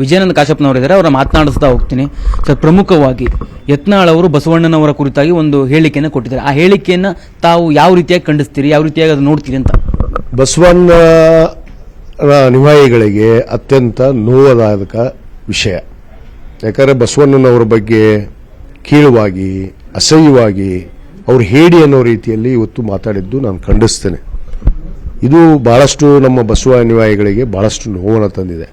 ವಿಜಯಾನಂದ ಕಾಶಪ್ಪನವರಿದ್ದಾರೆ, ಅವರ ಮಾತನಾಡಿಸ್ತಾ ಹೋಗ್ತೀನಿ. ಸರ್, ಪ್ರಮುಖವಾಗಿ ಯತ್ನಾಳ್ ಅವರು ಬಸವಣ್ಣನವರ ಕುರಿತಾಗಿ ಒಂದು ಹೇಳಿಕೆಯನ್ನು ಕೊಟ್ಟಿದ್ದಾರೆ. ಆ ಹೇಳಿಕೆಯನ್ನು ತಾವು ಯಾವ ರೀತಿಯಾಗಿ ಖಂಡಿಸ್ತೀರಿ, ಯಾವ ರೀತಿಯಾಗಿ ಅದು ನೋಡ್ತೀರಿ ಅಂತ? ಬಸವಣ್ಣ ಅನುಯಾಯಿಗಳಿಗೆ ಅತ್ಯಂತ ನೋವದಾಯಕ ವಿಷಯ. ಯಾಕಂದರೆ ಬಸವಣ್ಣನವರ ಬಗ್ಗೆ ಕೀಳುವಾಗಿ, ಅಸಹ್ಯವಾಗಿ, ಅವ್ರು ಹೇಡಿ ಅನ್ನೋ ರೀತಿಯಲ್ಲಿ ಇವತ್ತು ಮಾತಾಡಿದ್ದು ನಾನು ಖಂಡಿಸ್ತೇನೆ. ಇದು ಬಹಳಷ್ಟು ನಮ್ಮ ಬಸವ ಅನುಯಾಯಿಗಳಿಗೆ ಬಹಳಷ್ಟು ನೋವನ್ನು ತಂದಿದೆ.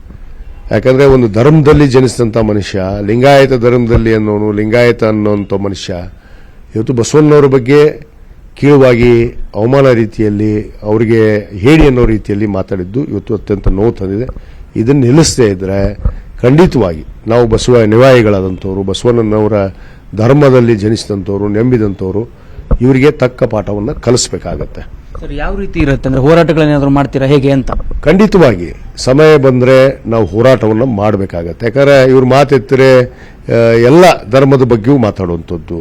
ಯಾಕಂದರೆ ಒಂದು ಧರ್ಮದಲ್ಲಿ ಜನಿಸಿದಂಥ ಮನುಷ್ಯ, ಲಿಂಗಾಯತ ಧರ್ಮದಲ್ಲಿ ಅನ್ನೋನು, ಲಿಂಗಾಯತ ಅನ್ನೋಂಥ ಮನುಷ್ಯ ಇವತ್ತು ಬಸವಣ್ಣನವರ ಬಗ್ಗೆ ಕೀಳುವಾಗಿ, ಅವಮಾನ ರೀತಿಯಲ್ಲಿ, ಅವರಿಗೆ ಹೇಳಿ ಅನ್ನೋ ರೀತಿಯಲ್ಲಿ ಮಾತಾಡಿದ್ದು ಇವತ್ತು ಅತ್ಯಂತ ನೋವು ತಂದಿದೆ. ಇದನ್ನು ನಿಲ್ಲಿಸದೇ ಇದ್ದರೆ ಖಂಡಿತವಾಗಿ ನಾವು ಬಸವ ಅನುಯಾಯಿಗಳಾದಂಥವ್ರು, ಬಸವಣ್ಣನವರ ಧರ್ಮದಲ್ಲಿ ಜನಿಸಿದಂಥವ್ರು, ನಂಬಿದಂಥವ್ರು ಇವರಿಗೆ ತಕ್ಕ ಪಾಠವನ್ನು ಕಲಿಸಬೇಕಾಗತ್ತೆ. ಸರ್, ಯಾವ ರೀತಿ ಇರುತ್ತೆ ಅಂದರೆ ಹೋರಾಟಗಳೇನಾದರೂ ಮಾಡ್ತೀರಾ, ಹೇಗೆ ಅಂತ? ಖಂಡಿತವಾಗಿ ಸಮಯ ಬಂದರೆ ನಾವು ಹೋರಾಟವನ್ನು ಮಾಡಬೇಕಾಗತ್ತೆ. ಯಾಕಂದರೆ ಇವ್ರು ಮಾತೆತ್ತರೆ ಎಲ್ಲ ಧರ್ಮದ ಬಗ್ಗೆಯೂ ಮಾತಾಡುವಂಥದ್ದು.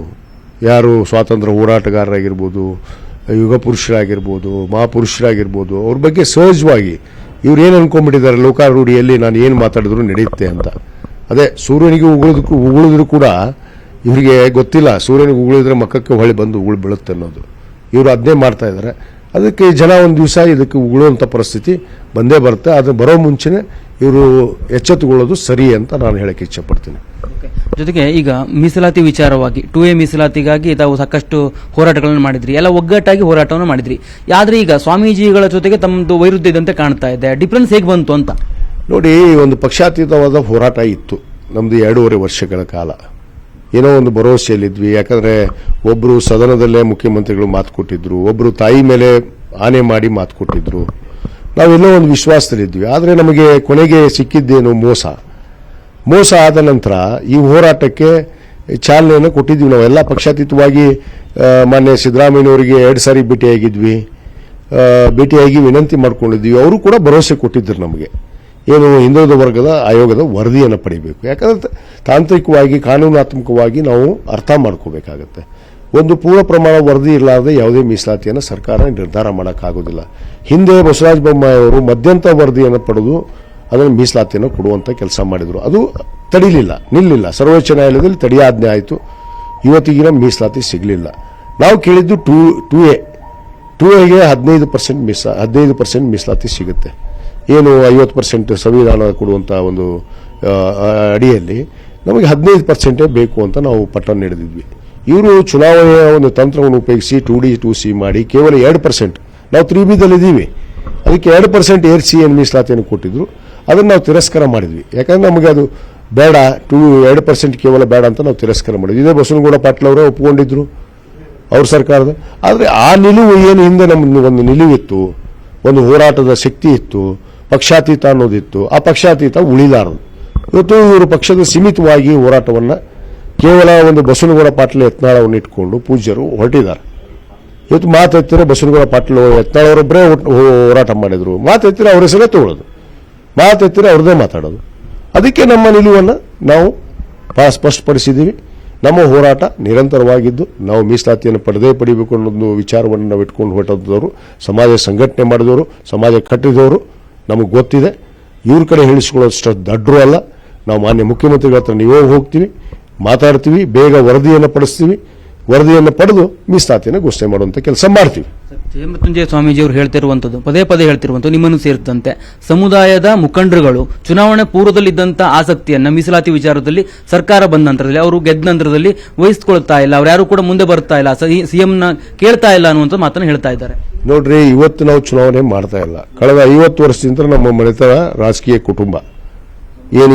ಯಾರು ಸ್ವಾತಂತ್ರ್ಯ ಹೋರಾಟಗಾರರಾಗಿರ್ಬೋದು, ಯುಗ ಪುರುಷರಾಗಿರ್ಬೋದು, ಮಹಾಪುರುಷರಾಗಿರ್ಬೋದು, ಅವ್ರ ಬಗ್ಗೆ ಸಹಜವಾಗಿ ಇವ್ರು ಏನು ಅನ್ಕೊಂಡ್ಬಿಟ್ಟಿದ್ದಾರೆ, ಲೋಕಾರೂಢಿಯಲ್ಲಿ ನಾನು ಏನು ಮಾತಾಡಿದ್ರು ನಡೆಯುತ್ತೆ ಅಂತ. ಅದೇ ಸೂರ್ಯನಿಗೆ ಉಗುಳಿದ್ರು ಕೂಡ ಇವರಿಗೆ ಗೊತ್ತಿಲ್ಲ, ಸೂರ್ಯನಿಗೆ ಉಗುಳಿದ್ರೆ ಮಕ್ಕಕ್ಕೆ ಹೊಳೆ ಬಂದು ಉಗುಳು ಬೀಳುತ್ತೆ ಅನ್ನೋದು. ಇವರು ಅದನ್ನೇ ಮಾಡ್ತಾ ಇದ್ದಾರೆ. ಅದಕ್ಕೆ ಜನ ಒಂದು ದಿವಸ ಇದಕ್ಕೆ ಉಗುಳುವಂಥ ಪರಿಸ್ಥಿತಿ ಬಂದೇ ಬರುತ್ತೆ. ಅದು ಬರೋ ಮುಂಚೆನೆ ಇವರು ಎಚ್ಚೆತ್ತುಕೊಳ್ಳೋದು ಸರಿ ಅಂತ ನಾನು ಹೇಳಕ್ಕೆ ಇಚ್ಛೆಪಡ್ತೀನಿ. ಜೊತೆಗೆ ಈಗ ಮೀಸಲಾತಿ ವಿಚಾರವಾಗಿ 2A ಮೀಸಲಾತಿಗಾಗಿ ತಾವು ಸಾಕಷ್ಟು ಹೋರಾಟಗಳನ್ನು ಮಾಡಿದ್ರಿ, ಎಲ್ಲ ಒಗ್ಗಟ್ಟಾಗಿ ಹೋರಾಟವನ್ನು ಮಾಡಿದ್ರಿ. ಆದರೆ ಈಗ ಸ್ವಾಮೀಜಿಗಳ ಜೊತೆಗೆ ತಮ್ಮದು ವೈರುಧ್ಯ ಇದ್ದಂತೆ ಕಾಣ್ತಾ ಇದೆ. ಡಿಫರೆನ್ಸ್ ಹೇಗೆ ಬಂತು ಅಂತ? ನೋಡಿ, ಒಂದು ಪಕ್ಷಾತೀತವಾದ ಹೋರಾಟ ಇತ್ತು ನಮ್ಮದು 2.5 ವರ್ಷಗಳ ಕಾಲ. ಏನೋ ಒಂದು ಭರವಸೆಯಲ್ಲಿದ್ವಿ. ಯಾಕಂದರೆ ಒಬ್ಬರು ಸದನದಲ್ಲೇ ಮುಖ್ಯಮಂತ್ರಿಗಳು ಮಾತು ಕೊಟ್ಟಿದ್ರು, ಒಬ್ಬರು ತಾಯಿ ಮೇಲೆ ಆನೆ ಮಾಡಿ ಮಾತು ಕೊಟ್ಟಿದ್ರು. ನಾವೆಲ್ಲೋ ಒಂದು ವಿಶ್ವಾಸದಲ್ಲಿದ್ವಿ. ಆದರೆ ನಮಗೆ ಕೊನೆಗೆ ಸಿಕ್ಕಿದ್ದೇನು? ಮೋಸ ಆದ ನಂತರ ಈ ಹೋರಾಟಕ್ಕೆ ಚಾಲನೆಯನ್ನು ಕೊಟ್ಟಿದ್ವಿ. ನಾವೆಲ್ಲ ಪಕ್ಷಾತೀತವಾಗಿ ಮಾನ್ಯ ಸಿದ್ದರಾಮಯ್ಯನವರಿಗೆ 2 ಸಾರಿ ಭೇಟಿಯಾಗಿ ವಿನಂತಿ ಮಾಡ್ಕೊಂಡಿದ್ವಿ. ಅವರು ಕೂಡ ಭರವಸೆ ಕೊಟ್ಟಿದ್ದರು ನಮಗೆ, ಏನು ಹಿಂದುಳಿದ ವರ್ಗದ ಆಯೋಗದ ವರದಿಯನ್ನು ಪಡಿಬೇಕು. ಯಾಕಂದರೆ ತಾಂತ್ರಿಕವಾಗಿ, ಕಾನೂನಾತ್ಮಕವಾಗಿ ನಾವು ಅರ್ಥ ಮಾಡ್ಕೋಬೇಕಾಗತ್ತೆ. ಒಂದು ಪೂರ್ಣ ಪ್ರಮಾಣ ವರದಿ ಇರಲಾರದೆ ಯಾವುದೇ ಮೀಸಲಾತಿಯನ್ನು ಸರ್ಕಾರ ನಿರ್ಧಾರ ಮಾಡೋಕ್ಕಾಗೋದಿಲ್ಲ. ಹಿಂದೆ ಬಸವರಾಜ ಬೊಮ್ಮಾಯಿ ಅವರು ಮಧ್ಯಂತರ ವರದಿಯನ್ನು ಪಡೆದು ಅದನ್ನು ಮೀಸಲಾತಿಯನ್ನು ಕೊಡುವಂಥ ಕೆಲಸ ಮಾಡಿದರು. ಅದು ನಿಲ್ಲಿಲ್ಲ. ಸರ್ವೋಚ್ಚ ನ್ಯಾಯಾಲಯದಲ್ಲಿ ತಡೆಯಾಜ್ಞೆ ಆಯಿತು. ಇವತ್ತಿಗಿನ ಮೀಸಲಾತಿ ಸಿಗಲಿಲ್ಲ. ನಾವು ಕೇಳಿದ್ದು 2Aಗೆ 15% ಮೀಸಲಾತಿ ಸಿಗುತ್ತೆ. ಏನು 50% ಸಂವಿಧಾನ ಕೊಡುವಂಥ ಒಂದು ಅಡಿಯಲ್ಲಿ ನಮಗೆ 15% ಬೇಕು ಅಂತ ನಾವು ಪಟ್ಟ ನೀಡಿದ್ವಿ. ಇವರು ಚುನಾವಣೆಯ ಒಂದು ತಂತ್ರವನ್ನು ಉಪಯೋಗಿಸಿ 2D 2C ಮಾಡಿ ಕೇವಲ 2%, ನಾವು 3Bದಲ್ಲಿದ್ದೀವಿ, ಅದಕ್ಕೆ 2% ಏರಿಸಿ ಏನು ಮೀಸಲಾತಿಯನ್ನು ಕೊಟ್ಟಿದ್ರು, ಅದನ್ನು ನಾವು ತಿರಸ್ಕಾರ ಮಾಡಿದ್ವಿ. ಯಾಕಂದರೆ ನಮಗೆ ಅದು ಬೇಡ, 2% ಕೇವಲ ಬೇಡ ಅಂತ ನಾವು ತಿರಸ್ಕಾರ ಮಾಡಿದ್ವಿ. ಇದೇ ಬಸವನಗೌಡ ಪಾಟೀಲ್ ಅವರೇ ಒಪ್ಪಿಕೊಂಡಿದ್ರು ಅವ್ರ ಸರ್ಕಾರದ. ಆದರೆ ಆ ನಿಲುವು ಏನು, ಹಿಂದೆ ನಮ್ಮದು ಒಂದು ನಿಲುವಿತ್ತು, ಒಂದು ಹೋರಾಟದ ಶಕ್ತಿ ಇತ್ತು, ಪಕ್ಷಾತೀತ ಅನ್ನೋದಿತ್ತು. ಆ ಪಕ್ಷಾತೀತ ಉಳಿಲಾರದು. ಇವತ್ತು ಇವರು ಪಕ್ಷದ ಸೀಮಿತವಾಗಿ ಹೋರಾಟವನ್ನು ಕೇವಲ ಒಂದು ಬಸವನಗೌಡ ಪಾಟೀಲ್ ಯತ್ನಾಳವನ್ನು ಇಟ್ಕೊಂಡು ಪೂಜ್ಯರು ಹೊರಟಿದ್ದಾರೆ. ಇವತ್ತು ಮಾತೆತ್ತಿರ ಬಸವನಗೌಡ ಪಾಟೀಲ್ ಯತ್ನಾಳ್ ಅವರೊಬ್ಬರೇ ಹೋರಾಟ ಮಾಡಿದ್ರು. ಮಾತೆತ್ತಿರ ಅವ್ರ ಹೆಸರೇ ತಗೊಳ್ಳೋದು, ಮಾತೆತ್ತಿರ ಅವ್ರದ್ದೇ ಮಾತಾಡೋದು. ಅದಕ್ಕೆ ನಮ್ಮ ನಿಲುವನ್ನು ನಾವು ಸ್ಪಷ್ಟಪಡಿಸಿದ್ದೀವಿ. ನಮ್ಮ ಹೋರಾಟ ನಿರಂತರವಾಗಿದ್ದು ನಾವು ಮೀಸಲಾತಿಯನ್ನು ಪಡಿಬೇಕು ಅನ್ನೋದು ವಿಚಾರವನ್ನು ನಾವು ಇಟ್ಕೊಂಡು ಹೊರಟದವರು, ಸಮಾಜ ಸಂಘಟನೆ ಮಾಡಿದವರು, ಸಮಾಜ ಕಟ್ಟಿದವರು. ನಮಗೆ ಗೊತ್ತಿದೆ. ಇವ್ರ ಕಡೆ ಹೇಳಿಸ್ಕೊಳ್ಳೋಷ್ಟು ದಡ್ರು ಅಲ್ಲ. ನಾವು ಮಾನ್ಯ ಮುಖ್ಯಮಂತ್ರಿಗಳ ಹತ್ರ ನೀವೇ ಹೋಗ್ತೀವಿ, ಮಾತಾಡ್ತೀವಿ, ಬೇಗ ವರದಿಯನ್ನು ಪಡಿಸ್ತೀವಿ. ವರದಿಯನ್ನು ಪಡೆದು ಮೀಸಲಾತಿಯನ್ನು ಘೋಷಣೆ ಮಾಡುವಂಥ ಕೆಲಸ ಮಾಡ್ತೀವಿ. ಜಯಮೃತ್ಯುಂಜಯ ಸ್ವಾಮೀಜಿ ಅವರು ಹೇಳ್ತಿರುವಂಥದ್ದು, ಪದೇ ಹೇಳ್ತಿರುವಂಥದ್ದು, ನಿಮ್ಮನ್ನು ಸೇರಿದಂತೆ ಸಮುದಾಯದ ಮುಖಂಡರುಗಳು ಚುನಾವಣೆ ಪೂರ್ವದಲ್ಲಿದ್ದಂಥ ಆಸಕ್ತಿಯನ್ನು ಮೀಸಲಾತಿ ವಿಚಾರದಲ್ಲಿ ಸರ್ಕಾರ ಬಂದ ನಂತರದಲ್ಲಿ, ಅವರು ಗೆದ್ದ ನಂತರದಲ್ಲಿ ವಹಿಸಿಕೊಳ್ತಾ ಇಲ್ಲ, ಅವ್ರು ಯಾರು ಕೂಡ ಮುಂದೆ ಬರ್ತಾ ಇಲ್ಲ, ಸಿಎಂನ ಕೇಳ್ತಾ ಇಲ್ಲ ಅನ್ನುವಂಥ ಮಾತನ್ನು ಹೇಳ್ತಾ ಇದ್ದಾರೆ. ನೋಡ್ರಿ, ಇವತ್ತು ನಾವು ಚುನಾವಣೆ ಮಾಡ್ತಾ ಇಲ್ಲ. ಕಳೆದ 50 ವರ್ಷದಿಂದ ನಮ್ಮ ಮನೆತನ ರಾಜಕೀಯ ಕುಟುಂಬ ಏನು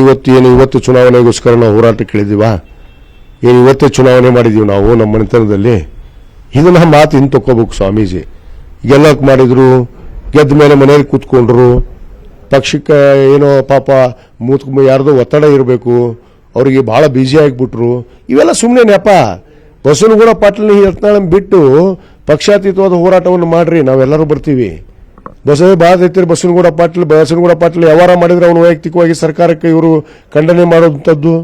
ಇವತ್ತು ಚುನಾವಣೆಗೋಸ್ಕರ ನಾವು ಹೋರಾಟಕ್ಕೆ ಇಳಿದೀವಾ? ಇವತ್ತೇ ಚುನಾವಣೆ ಮಾಡಿದೀವಿ ನಾವು ನಮ್ಮ ಮನೆತನದಲ್ಲಿ? ಇದನ್ನ ಮಾತು ಹಿಂದೆ ತಕ್ಕೋಬೇಕು. ಸ್ವಾಮೀಜಿ ಗೆಲ್ಲಕ್ಕೆ ಮಾಡಿದ್ರು, ಗೆದ್ದ ಮೇಲೆ ಮನೆಯಲ್ಲಿ ಕೂತ್ಕೊಂಡ್ರು, ಪಕ್ಷಕ್ಕೆ ಏನೋ ಪಾಪ ಯಾರ್ದೋ ಒತ್ತಡ ಇರಬೇಕು, ಅವರಿಗೆ ಬಹಳ ಬ್ಯುಸಿ ಆಗಿಬಿಟ್ರು. ಇವೆಲ್ಲ ಸುಮ್ಮನೆ ನೆಪ. ಬಸವನಗೌಡ ಪಾಟೀಲ್ ಯತ್ನಾಳ್ ಬಿಟ್ಟು ಪಕ್ಷಾತೀತವಾದ ಹೋರಾಟವನ್ನು ಮಾಡ್ರಿ, ನಾವೆಲ್ಲರೂ ಬರ್ತೀವಿ. ಬಸವನಗೌಡ ಪಾಟೀಲ್ ವ್ಯವಹಾರ ಮಾಡಿದ್ರೆ ಅವನು ವೈಯಕ್ತಿಕವಾಗಿ ಸರ್ಕಾರಕ್ಕೆ ಇವರು ಖಂಡನೆ ಮಾಡುವಂಥದ್ದು,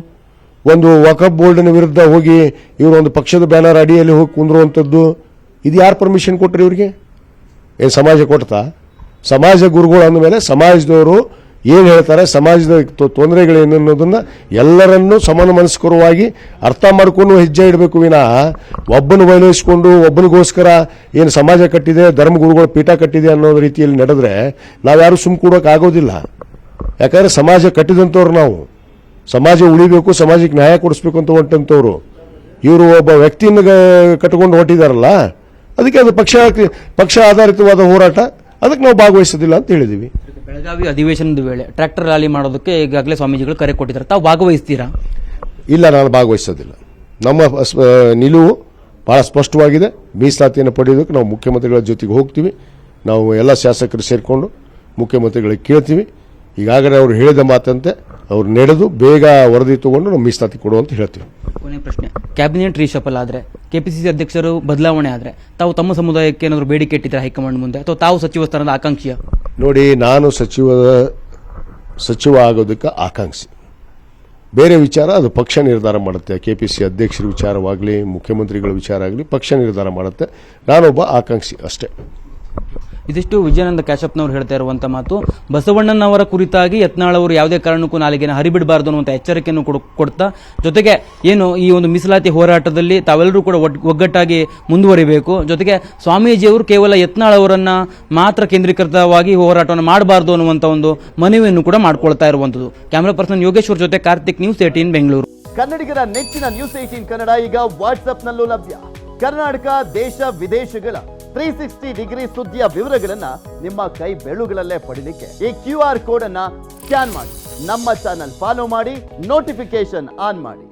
ಒಂದು ವಕಫ್ ಬೋರ್ಡಿನ ವಿರುದ್ಧ ಹೋಗಿ ಇವರು ಒಂದು ಪಕ್ಷದ ಬ್ಯಾನರ್ ಅಡಿಯಲ್ಲಿ ಹೋಗಿ ಕುಂದ್ರುವಂಥದ್ದು, ಇದು ಯಾರು ಪರ್ಮಿಷನ್ ಕೊಟ್ಟರು ಇವ್ರಿಗೆ? ಏನು ಸಮಾಜ ಕೊಡ್ತಾ? ಸಮಾಜ ಗುರುಗಳು ಅಂದಮೇಲೆ ಸಮಾಜದವರು ಏನು ಹೇಳ್ತಾರೆ, ಸಮಾಜದ ತೊಂದರೆಗಳೇನು ಅನ್ನೋದನ್ನ ಎಲ್ಲರನ್ನೂ ಸಮಾನ ಮನಸ್ಕರವಾಗಿ ಅರ್ಥ ಮಾಡಿಕೊಂಡು ಹೆಜ್ಜೆ ಇಡಬೇಕು ವಿನಃ ಒಬ್ಬನ ವೈಲಿಸ್ಕೊಂಡು ಒಬ್ಬನಿಗೋಸ್ಕರ ಏನು ಸಮಾಜ ಕಟ್ಟಿದೆ, ಧರ್ಮಗುರುಗಳ ಪೀಠ ಕಟ್ಟಿದೆ ಅನ್ನೋ ರೀತಿಯಲ್ಲಿ ನಡೆದ್ರೆ ನಾವ್ಯಾರು ಸುಮ್ ಕೂಡೋಕೆ ಆಗೋದಿಲ್ಲ. ಯಾಕಂದ್ರೆ ಸಮಾಜ ಕಟ್ಟಿದಂಥವ್ರು ನಾವು, ಸಮಾಜ ಉಳಿಬೇಕು, ಸಮಾಜಕ್ಕೆ ನ್ಯಾಯ ಕೊಡಿಸ್ಬೇಕು ಅಂತ ಹೊಂಟಂಥವ್ರು. ಇವರು ಒಬ್ಬ ವ್ಯಕ್ತಿಯನ್ನು ಕಟ್ಟಿಕೊಂಡು ಹೊಟ್ಟಿದಾರಲ್ಲ, ಅದಕ್ಕೆ ಅದು ಪಕ್ಷ ಆಧಾರಿತವಾದ ಹೋರಾಟ, ಅದಕ್ಕೆ ನಾವು ಭಾಗವಹಿಸೋದಿಲ್ಲ ಅಂತ ಹೇಳಿದ್ದೀವಿ. ಬೆಳಗಾವಿ ಅಧಿವೇಶನದ ವೇಳೆ ಟ್ರ್ಯಾಕ್ಟರ್ ರ್ಯಾಲಿ ಮಾಡೋದಕ್ಕೆ ಈಗಾಗಲೇ ಸ್ವಾಮೀಜಿಗಳು ಕರೆ ಕೊಟ್ಟಿದ್ದಾರೆ, ತಾವು ಭಾಗವಹಿಸ್ತೀರಾ? ಇಲ್ಲ, ನಾನು ಭಾಗವಹಿಸೋದಿಲ್ಲ. ನಮ್ಮ ನಿಲುವು ಬಹಳ ಸ್ಪಷ್ಟವಾಗಿದೆ. ಮೀಸಲಾತಿಯನ್ನು ಪಡೆಯೋದಕ್ಕೆ ನಾವು ಮುಖ್ಯಮಂತ್ರಿಗಳ ಜೊತೆಗೆ ಹೋಗ್ತೀವಿ. ನಾವು ಎಲ್ಲ ಶಾಸಕರು ಸೇರಿಕೊಂಡು ಮುಖ್ಯಮಂತ್ರಿಗಳಿಗೆ ಕೇಳ್ತೀವಿ. ಈಗಾಗಲೇ ಅವರು ಹೇಳಿದ ಮಾತಂತೆ ಅವ್ರು ನಡೆದು ಬೇಗ ವರದಿ ತಗೊಂಡು ನಾವು ಮೀಸಲಾತಿ ಕೊಡುವಂತ ಹೇಳ್ತೀವಿ. ಕೊನೆಯ ಪ್ರಶ್ನೆ, ಕ್ಯಾಬಿನೆಟ್ ರೀಶಫಲ್ ಆದರೆ, ಕೆಪಿಸಿಸಿ ಅಧ್ಯಕ್ಷರು ಬದಲಾವಣೆ ಆದರೆ ತಾವು ತಮ್ಮ ಸಮುದಾಯಕ್ಕೆ ಏನಾದರೂ ಬೇಡಿಕೆ ಇಟ್ಟಿದ್ದಾರೆ ಹೈಕಮಾಂಡ್ ಮುಂದೆ, ಅಥವಾ ತಾವು ಸಚಿವ ಸ್ಥಾನದ ಆಕಾಂಕ್ಷಿಯ? ನೋಡಿ, ನಾನು ಸಚಿವ ಆಗೋದಕ್ಕೆ ಆಕಾಂಕ್ಷಿ. ಬೇರೆ ವಿಚಾರ ಅದು ಪಕ್ಷ ನಿರ್ಧಾರ ಮಾಡುತ್ತೆ. ಕೆಪಿಸಿ ಅಧ್ಯಕ್ಷರ ವಿಚಾರವಾಗಲಿ, ಮುಖ್ಯಮಂತ್ರಿಗಳ ವಿಚಾರ ಆಗಲಿ ಪಕ್ಷ ನಿರ್ಧಾರ ಮಾಡುತ್ತೆ. ನಾನೊಬ್ಬ ಆಕಾಂಕ್ಷಿ ಅಷ್ಟೇ. ಇದಿಷ್ಟು ವಿಜಯಾನಂದ ಕ್ಯಾಶಪ್ನವರು ಹೇಳ್ತಾ ಇರುವಂತಹ ಮಾತು. ಬಸವಣ್ಣನವರ ಕುರಿತಾಗಿ ಯತ್ನಾಳ್ ಅವರು ಯಾವುದೇ ಕಾರಣಕ್ಕೂ ನಾಲಿಗೆನ ಹರಿಬಿಡಬಾರದು ಅನ್ನುವಂಥ ಎಚ್ಚರಿಕೆಯನ್ನು ಕೊಡ್ತಾ, ಜೊತೆಗೆ ಏನು ಈ ಒಂದು ಮೀಸಲಾತಿ ಹೋರಾಟದಲ್ಲಿ ತಾವೆಲ್ಲರೂ ಕೂಡ ಒಗ್ಗಟ್ಟಾಗಿ ಮುಂದುವರಿಬೇಕು, ಜೊತೆಗೆ ಸ್ವಾಮೀಜಿಯವರು ಕೇವಲ ಯತ್ನಾಳ್ ಅವರನ್ನ ಮಾತ್ರ ಕೇಂದ್ರೀಕೃತವಾಗಿ ಹೋರಾಟವನ್ನು ಮಾಡಬಾರದು ಅನ್ನುವಂಥ ಒಂದು ಮನವಿಯನ್ನು ಕೂಡ ಮಾಡ್ಕೊಳ್ತಾ ಇರುವಂಥದ್ದು. ಕ್ಯಾಮರಾ ಪರ್ಸನ್ ಯೋಗೇಶ್ವರ್ ಜೊತೆ ಕಾರ್ತಿಕ್, ನ್ಯೂಸ್ 18 ಬೆಂಗಳೂರು. ಕನ್ನಡಿಗರ ನೆಚ್ಚಿನ ನ್ಯೂಸ್ 18 ಕನ್ನಡ ಈಗ ವಾಟ್ಸ್ಆಪ್ನಲ್ಲೂ ಲಭ್ಯ. ಕರ್ನಾಟಕ, ದೇಶ ವಿದೇಶಗಳ 360 ಡಿಗ್ರಿ ಸುದ್ದಿಯ ವಿವರಗಳನ್ನ ನಿಮ್ಮ ಕೈ ಬೆರಳುಗಳಲ್ಲೇ ಪಡಿಲಿಕ್ಕೆ ಈ QR ಕೋಡ್ ಅನ್ನ ಸ್ಕ್ಯಾನ್ ಮಾಡಿ, ನಮ್ಮ ಚಾನಲ್ ಫಾಲೋ ಮಾಡಿ, ನೋಟಿಫಿಕೇಶನ್ ಆನ್ ಮಾಡಿ.